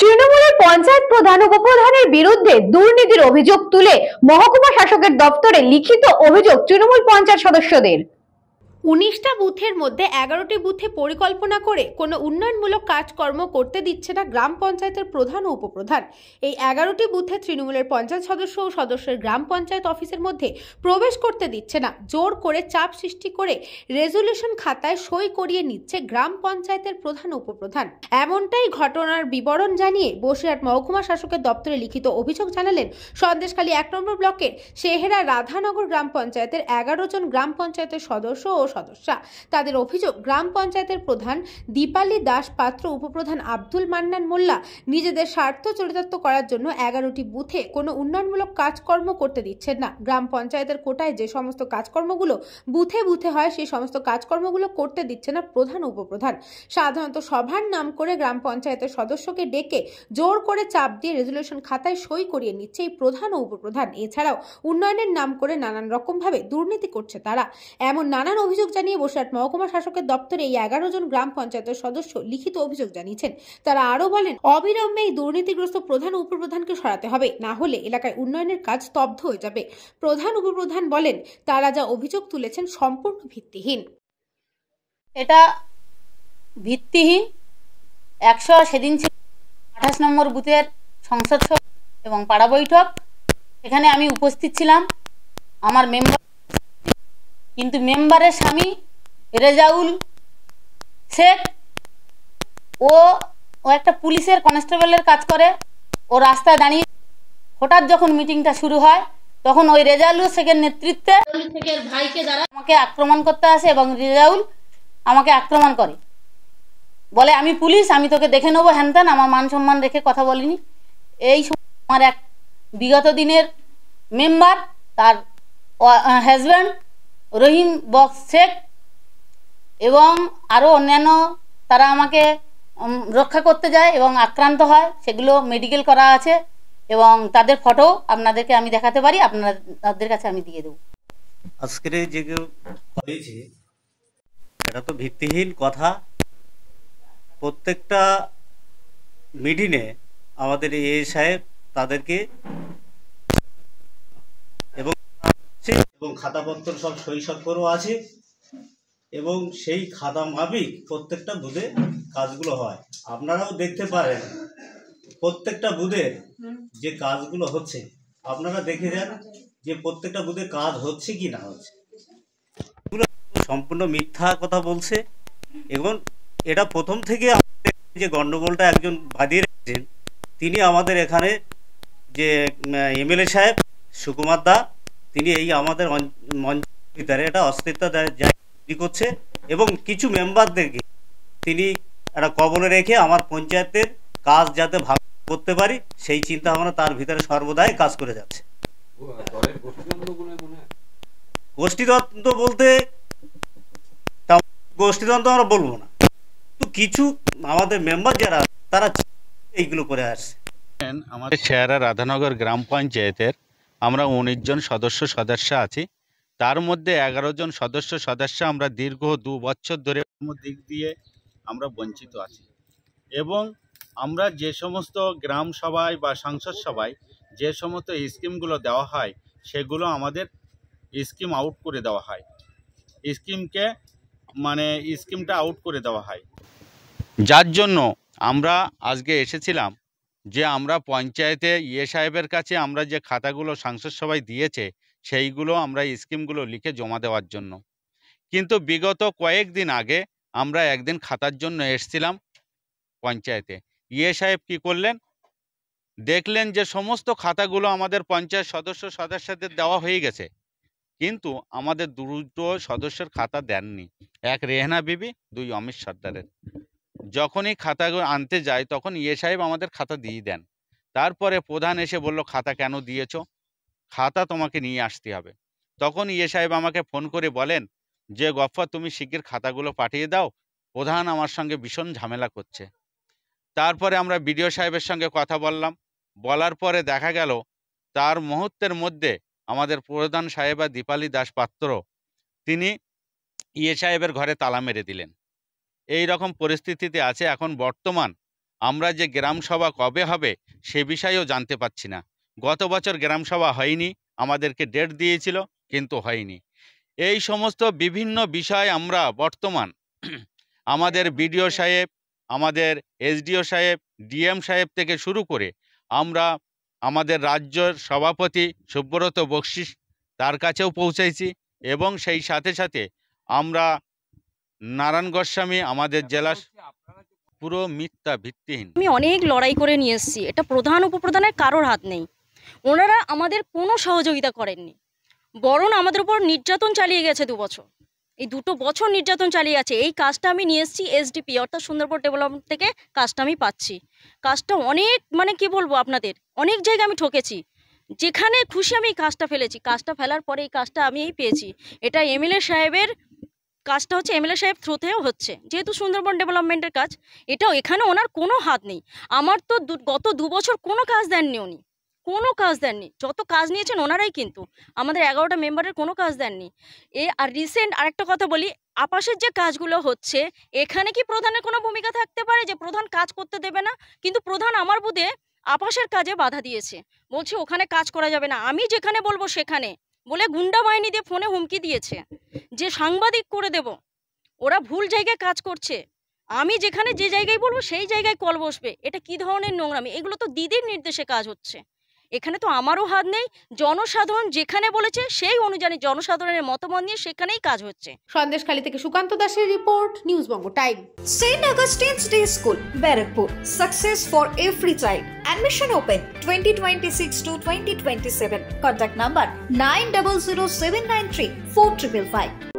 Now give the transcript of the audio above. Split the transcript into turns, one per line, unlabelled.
তৃণমূলের পঞ্চায়েত প্রধান উপপ্রধানের বিরুদ্ধে দুর্নীতির অভিযোগ তুলে মহকুমা শাসকের দপ্তরে লিখিত অভিযোগ তৃণমূল পঞ্চায়েত সদস্যদের।
19টা বুথের মধ্যে 11টি বুথে পরিকল্পনা করে কোনো উন্নয়নমূলক কাজকর্ম করতে দিচ্ছে না গ্রাম পঞ্চায়েতের প্রধান ও উপপ্রধান। এই 11টি বুথে তৃণমূলের পঞ্চায়েত সদস্য ও সদস্যের গ্রাম পঞ্চায়েত অফিসের মধ্যে প্রবেশ করতে দিচ্ছে না। জোর করে চাপ সৃষ্টি করে রেজলিউশন খাতায় সই করিয়ে নিচ্ছে গ্রাম পঞ্চায়েতের প্রধান ও উপপ্রধান। এমনটাই ঘটনার বিবরণ জানিয়ে বসিরহাট মহকুমা শাসকের দপ্তরে লিখিত অভিযোগ জানালেন সন্দেশখালী 1 নম্বর ব্লকের শেহেরা রাধানগর গ্রাম পঞ্চায়েতের 11 জন গ্রাম পঞ্চায়েতের সদস্য ও সদস্যা। তাদের অভিযোগ, গ্রাম পঞ্চায়েতের প্রধান দীপালি দাস পাত্র, উপপ্রধান আব্দুল মান্নান মোল্লা নিজেদের স্বার্থ চরিতার্থ করার জন্য 11টি বুথে কোনো উন্নয়নমূলক কাজকর্ম করতে দিচ্ছেন না। গ্রাম পঞ্চায়েতের কোটায় যে সমস্ত কাজকর্মগুলো বুথে বুথে হয় সেই সমস্ত কাজকর্মগুলো করতে দিচ্ছে না প্রধান ও উপপ্রধান। সাধারণত সভার নাম করে গ্রাম পঞ্চায়েতের সদস্যকে ডেকে জোর করে চাপ দিয়ে রেজলিউশন খাতায় সই করিয়ে নিচ্ছে এই প্রধান ও উপপ্রধান। এছাড়াও উন্নয়নের নাম করে নানান রকম ভাবে দুর্নীতি করছে তারা। এমন নানান অভিযোগ জানিয়ে বসিরহাট মহকুমা শাসকের দপ্তরে এই 11 জন গ্রাম পঞ্চায়েতের সদস্য লিখিত অভিযোগ জানিয়েছেন। তারা আরো বলেন, অবিলম্বে এই দুর্নীতিগ্রস্ত প্রধান ও উপপ্রধানকে সরাতে হবে, না হলে এলাকায় উন্নয়নের কাজ স্তব্ধ হয়ে যাবে। প্রধান উপপ্রধান বলেন, তারা যা অভিযোগ তুলেছেন সম্পূর্ণ ভিত্তিহীন।
এটা ভিত্তিহীন। সেদিন ছিল 28 নম্বর বুথের সংসদ সভা এবং পাড়া বৈঠক। এখানে আমি উপস্থিত ছিলাম, আমার মেম্বার, কিন্তু মেম্বারের স্বামী রেজাউল শেখ ও একটা পুলিশের কনস্টেবলের কাজ করে। ও রাস্তায় দাঁড়িয়ে হঠাৎ যখন মিটিংটা শুরু হয় তখন ওই রেজাউল শেখের নেতৃত্বে শেখের ভাইকে দ্বারা আমাকে আক্রমণ করতে আসে এবং রেজাউল আমাকে আক্রমণ করে, বলে আমি পুলিশ, আমি তোকে দেখে নেবো, হ্যান ত্যান। আমার মান সম্মান রেখে কথা বলিনি। এই সময় আমার এক বিগত দিনের মেম্বার, তার হাজব্যান্ড রহিম বক্স শেখ এবং আরও অন্যান্য তারা আমাকে রক্ষা করতে যায় এবং আক্রান্ত হয়। সেগুলো মেডিকেল করা আছে এবং তাদের ফটো আপনাদেরকে আমি দেখাতে পারি, আপনাদের কাছে আমি দিয়ে দেবো।
আজকের যে হয়েছে এটা তো ভিত্তিহীন কথা। প্রত্যেকটা মিটিংয়ে আমাদের এ সাহেব তাদেরকে এবং খাতাপত্র সব সই স্বাক্ষরও আছে এবং সেই খাতা মাফিক প্রত্যেকটা বুথে কাজগুলো হয়। আপনারাও দেখতে পারেন প্রত্যেকটা বুথের যে কাজগুলো হচ্ছে, আপনারা দেখে যান যে প্রত্যেকটা বুথে কাজ হচ্ছে কি না হচ্ছে। সম্পূর্ণ মিথ্যা কথা বলছে এবং এটা প্রথম থেকে যে গণ্ডগোলটা একজন বাঁধিয়ে রেখেছেন তিনি আমাদের এখানে যে এমএলএ সাহেব সুকুমার দা, তিনি এই আমাদের মঞ্চের ভিতরে এটা অস্তিত্ব জারি করছে এবং কিছু মেম্বারদেরকে তিনি একটা কবলে রেখে আমার পঞ্চায়েতের কাজ যাতে ভাগ করতে পারি সেই চিন্তা ভাবনা তার ভিতরে সর্বদাই কাজ করে যাচ্ছে। গোষ্ঠীদ্বন্দ্ব বলতে গোষ্ঠীদ্বন্দ্ব আমরা বলবো না, তো কিছু আমাদের মেম্বার যারা তারা এইগুলো করে আসছে।
আমাদের শেহেরা রাধানগর গ্রাম পঞ্চায়েতের আমরা 19 জন সদস্য আছি। তার মধ্যে 11 জন সদস্য আমরা দীর্ঘ 2 বছর ধরে দিক দিয়ে আমরা বঞ্চিত আছি এবং আমরা যে সমস্ত গ্রাম সভায় বা সংসদ সভায় যে সমস্ত স্কিমগুলো দেওয়া হয় সেগুলো আমাদের স্কিম আউট করে দেওয়া হয়, স্কিমটা আউট করে দেওয়া হয়। যার জন্য আমরা আজকে এসেছিলাম যে আমরা পঞ্চায়েতে সাহেবের কাছে আমরা যে খাতাগুলো সংসদ সভায় দিয়েছে সেইগুলো আমরা স্কিমগুলো লিখে জমা দেওয়ার জন্য। কিন্তু বিগত কয়েকদিন আগে আমরা একদিন খাতার জন্য এসেছিলাম পঞ্চায়েতে। সাহেব কি করলেন, দেখলেন যে সমস্ত খাতাগুলো আমাদের পঞ্চায়েত সদস্যদের দেওয়া হয়ে গেছে, কিন্তু আমাদের 2 সদস্যের খাতা দেননি, এক রেহানা বিবি, 2 অমিত সর্দারের। যখনই খাতাগুলো আনতে যায় তখন সাহেব আমাদের খাতা দিয়ে দেন। তারপরে প্রধান এসে বলল, খাতা কেন দিয়েছো, খাতা তোমাকে নিয়ে আসতে হবে। তখন সাহেব আমাকে ফোন করে বলেন যে গফফর তুমি শিগগির খাতাগুলো পাঠিয়ে দাও, প্রধান আমার সঙ্গে ভীষণ ঝামেলা করছে। তারপরে আমরা বিডিও সাহেবের সঙ্গে কথা বলার পরে দেখা গেল তার মুহূর্তের মধ্যে আমাদের প্রধান সাহেবা দীপালি দাস পাত্র তিনি সাহেবের ঘরে তালা মেরে দিলেন। এই রকম পরিস্থিতিতে আছে এখন বর্তমান। আমরা যে গ্রাম সভা কবে হবে সে বিষয়েও জানতে পাচ্ছি না। গত বছর গ্রাম সভা হয়নি, আমাদেরকে ডেট দিয়েছিল কিন্তু হয়নি। এই সমস্ত বিভিন্ন বিষয় আমরা বর্তমান আমাদের বিডিও সাহেব, আমাদের এসডিও সাহেব, ডিএম সাহেব থেকে শুরু করে আমরা আমাদের রাজ্যের সভাপতি সুব্রত বক্সি তার কাছেও পৌঁছাইছি, এবং সেই সাথে সাথে আমরা নারায়ণ গোস্বামী আমাদের জেলা, পুরো মিথ্যা, ভিত্তিহীন।
আমি অনেক লড়াই করে নিয়ে এসেছি, এটা প্রধান উপপ্রধানের কারোর হাত নেই। ওনারা আমাদের কোনো সহযোগিতা করেননি, বরং আমাদের উপর নির্যাতন চালিয়ে গেছে 2 বছর। এই 2 বছর নির্যাতন চালিয়ে আছে। এই কাজটা আমি নিয়ে এসেছি এসডিপি অর্থাৎ সুন্দরবন ডেভেলপমেন্ট থেকে কাজটা আমি পাচ্ছি। কাজটা অনেক কি বলবো আপনাদের, অনেক জায়গায় আমি ঠকেছি, যেখানে খুশি আমি এই কাজটা ফেলেছি। কাজটা ফেলার পরে এই কাজটা আমি পেয়েছি। এটা এমএলএ সাহেবের কাজটা হচ্ছে, এমএলএ সাহেব থ্রুতেও হচ্ছে, যেহেতু সুন্দরবন ডেভেলপমেন্টের কাজ, এটাও এখানে ওনার কোনো হাত নেই। আমার তো গত 2 বছর কোনো কাজ দেননি উনি, কোনো কাজ দেননি। যত কাজ নিয়েছেন ওনারাই, কিন্তু আমাদের 11টা মেম্বারের কোনো কাজ দেননি। আর রিসেন্ট আরেকটা কথা বলি, আপাশের যে কাজগুলো হচ্ছে এখানে কি প্রধানের কোনো ভূমিকা থাকতে পারে যে প্রধান কাজ করতে দেবে না? কিন্তু প্রধান আমার বুধে আপাশের কাজে বাধা দিয়েছে, বলছে ওখানে কাজ করা যাবে না, আমি যেখানে বলবো সেখানে, বলে গুন্ডা বাহিনী দিয়ে ফোনে হুমকি দিয়েছে যে সাংবাদিক করে দেব। ওরা ভুল জায়গায় কাজ করছে, আমি যেখানে যে জায়গায় বলবো সেই জায়গায় কল বসবে। এটা কি ধরনের নোংরামি? এগুলো তো দিদির নির্দেশে কাজ হচ্ছে, এখানে তো আমারও হাত নেই। জনসাধারণ যেখানে বলেছে সেই অনুযায়ী জনসাধারণের মতামত নিয়ে সেখানেই কাজ হচ্ছে।
সন্দেশখালী থেকে সুকান্ত দাসের report, news Banga time.
St. Augustine's Day School, Barrackpur. Success for every child. Admission open 2026 to 2027. Contact number 900793 4555.